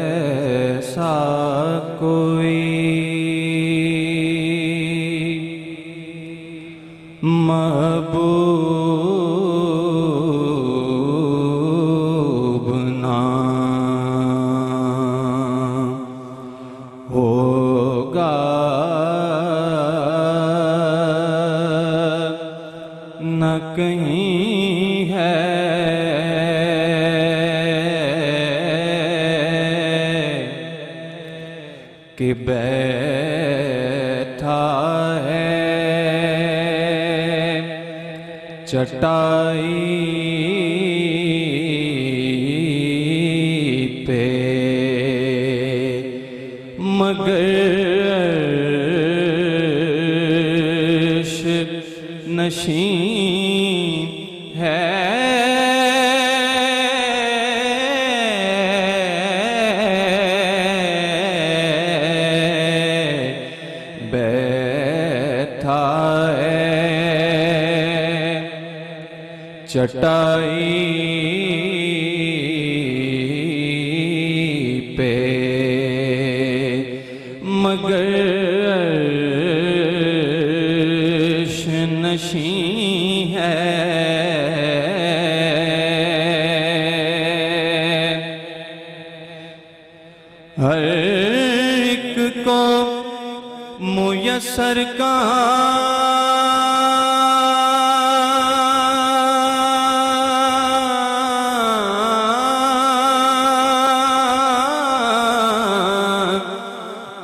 ऐसा कोई महबूब ना होगा न कहीं है कि बैठा है चटाई पे मगर नशीं है बैठा है चटाई पे मगर नशीं है। हर एक को मुयस्सर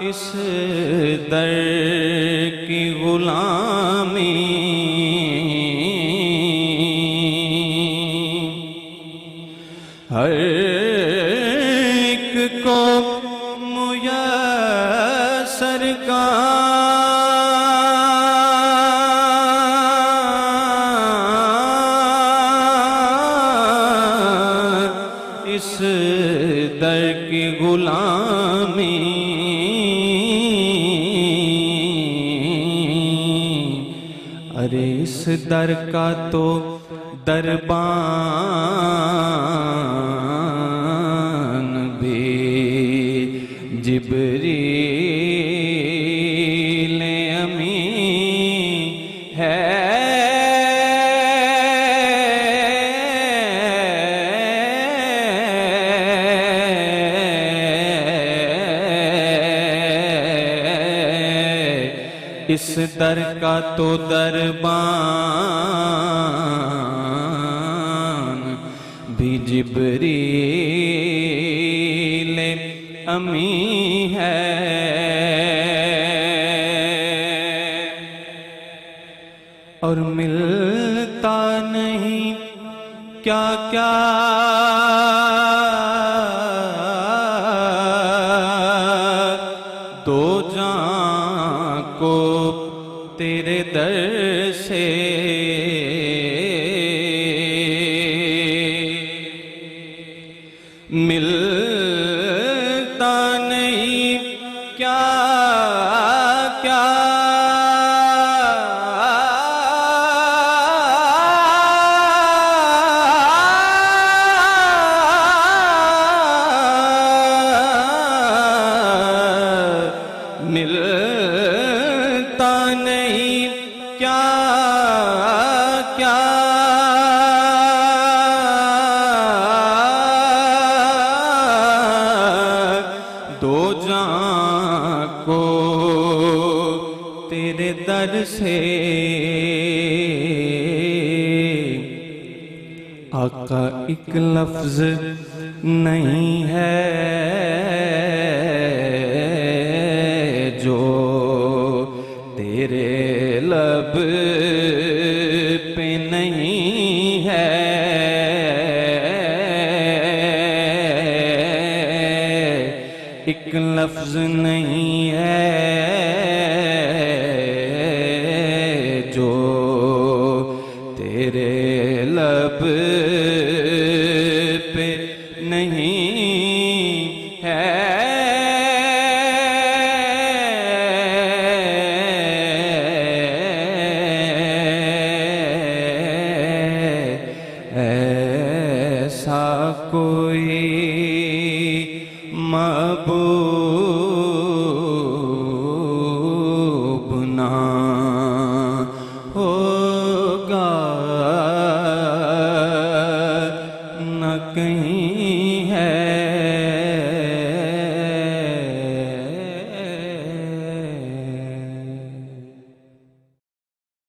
इस दर की गुलामी हर एक को मुयस्सर इस दर की गुलामी अरे इस दर का तो दरबान भी जिब्रील अमी है। इस दर का तो दरबान भी जिब्रील अमी है। और मिलता नहीं क्या क्या दो जान को तेरे दर से मिलता नहीं क्या क्या मिलता नहीं क्या क्या दो जान को तेरे दर से आका एक लफ्ज नहीं है जो तेरे लब पे नहीं है। एक लफ्ज नहीं है जो तेरे लब पे नहीं है। कोई महबूब ना होगा, न कहीं है